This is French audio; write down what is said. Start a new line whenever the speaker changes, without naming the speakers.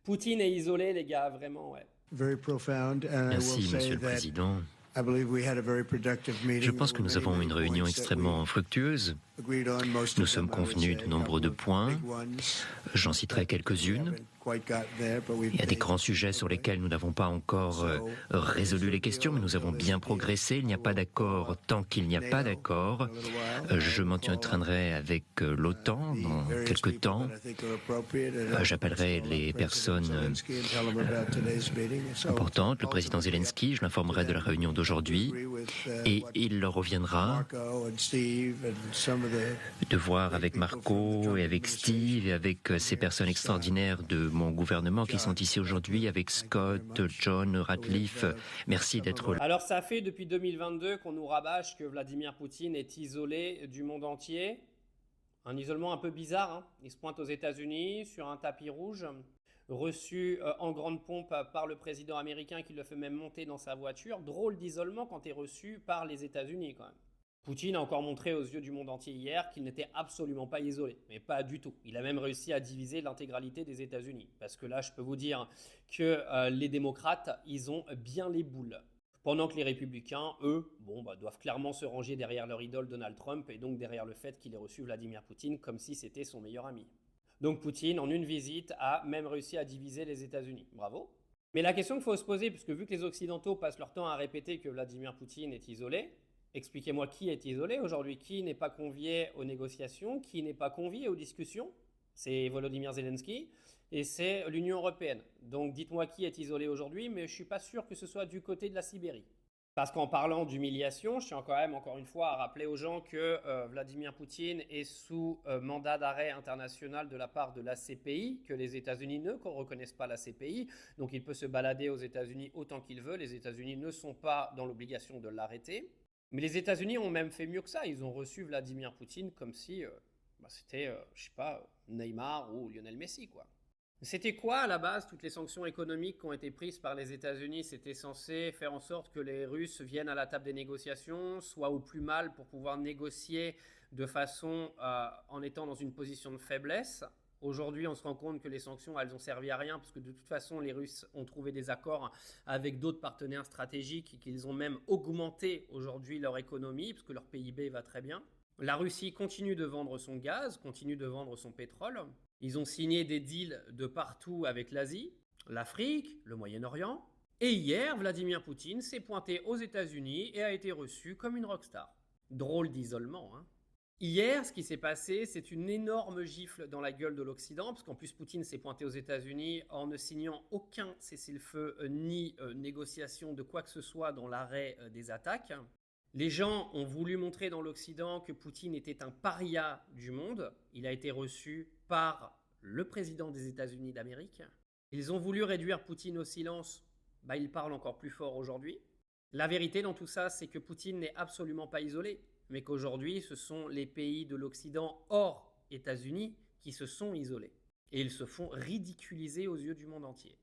Poutine est isolé, les gars, vraiment, ouais.
Very profound, and I will
Merci,
say
Monsieur le
that
Président.
I believe we had a very productive meeting.
Je pense que
There
nous
were
avons
many,
une
many
réunion
points that we
extrêmement fructueuse.
agreed on. Most
Nous
of
sommes
them, I would
convenus
say,
de nombre de
couple of
points.
big ones
J'en citerai
that we
quelques-unes.
haven't quite got there, but we've
Il y a des
made
grands sujets sur lesquels nous n'avons pas encore résolu les questions, mais nous avons bien progressé. Il n'y a pas d'accord tant qu'il n'y a pas d'accord. Je m'en tiendrai avec l'OTAN dans quelques temps. J'appellerai les personnes importantes, le président Zelensky, je l'informerai de la réunion d'aujourd'hui, et il leur reviendra de voir avec Marco et avec Steve et avec ces personnes extraordinaires de mon gouvernement qui sont ici aujourd'hui, avec Scott, John, Ratcliffe. Merci d'être là.
Alors ça fait depuis 2022 qu'on nous rabâche que Vladimir Poutine est isolé du monde entier. Un isolement un peu bizarre, hein. Il se pointe aux États-Unis sur un tapis rouge, reçu en grande pompe par le président américain qui le fait même monter dans sa voiture. Drôle d'isolement quand tu es reçu par les États-Unis quand même. Poutine a encore montré aux yeux du monde entier hier qu'il n'était absolument pas isolé, mais pas du tout. Il a même réussi à diviser l'intégralité des États-Unis. Parce que là, je peux vous dire que les démocrates, ils ont bien les boules. Pendant que les républicains, eux, doivent clairement se ranger derrière leur idole Donald Trump et donc derrière le fait qu'il ait reçu Vladimir Poutine comme si c'était son meilleur ami. Donc Poutine, en une visite, a même réussi à diviser les États-Unis. Bravo. Mais la question qu'il faut se poser, puisque vu que les Occidentaux passent leur temps à répéter que Vladimir Poutine est isolé, expliquez-moi qui est isolé aujourd'hui, qui n'est pas convié aux négociations, qui n'est pas convié aux discussions. C'est Volodymyr Zelensky et c'est l'Union européenne. Donc dites-moi qui est isolé aujourd'hui, mais je ne suis pas sûr que ce soit du côté de la Sibérie. Parce qu'en parlant d'humiliation, je tiens quand même encore une fois à rappeler aux gens que Vladimir Poutine est sous mandat d'arrêt international de la part de la CPI, que les États-Unis ne reconnaissent pas la CPI, donc il peut se balader aux États-Unis autant qu'il veut, les États-Unis ne sont pas dans l'obligation de l'arrêter. Mais les États-Unis ont même fait mieux que ça. Ils ont reçu Vladimir Poutine comme si c'était, je sais pas, Neymar ou Lionel Messi, quoi. C'était quoi à la base toutes les sanctions économiques qui ont été prises par les États-Unis? C'était censé faire en sorte que les Russes viennent à la table des négociations, soient au plus mal pour pouvoir négocier de façon en étant dans une position de faiblesse. Aujourd'hui, on se rend compte que les sanctions, elles ont servi à rien parce que de toute façon, les Russes ont trouvé des accords avec d'autres partenaires stratégiques et qu'ils ont même augmenté aujourd'hui leur économie parce que leur PIB va très bien. La Russie continue de vendre son gaz, continue de vendre son pétrole. Ils ont signé des deals de partout avec l'Asie, l'Afrique, le Moyen-Orient. Et hier, Vladimir Poutine s'est pointé aux États-Unis et a été reçu comme une rockstar. Drôle d'isolement, hein. Hier, ce qui s'est passé, c'est une énorme gifle dans la gueule de l'Occident, parce qu'en plus Poutine s'est pointé aux États-Unis en ne signant aucun cessez-le-feu ni négociation de quoi que ce soit dans l'arrêt des attaques. Les gens ont voulu montrer dans l'Occident que Poutine était un paria du monde. Il a été reçu par le président des États-Unis d'Amérique. Ils ont voulu réduire Poutine au silence. Il parle encore plus fort aujourd'hui. La vérité dans tout ça, c'est que Poutine n'est absolument pas isolé, mais qu'aujourd'hui, ce sont les pays de l'Occident hors États-Unis qui se sont isolés. Et ils se font ridiculiser aux yeux du monde entier.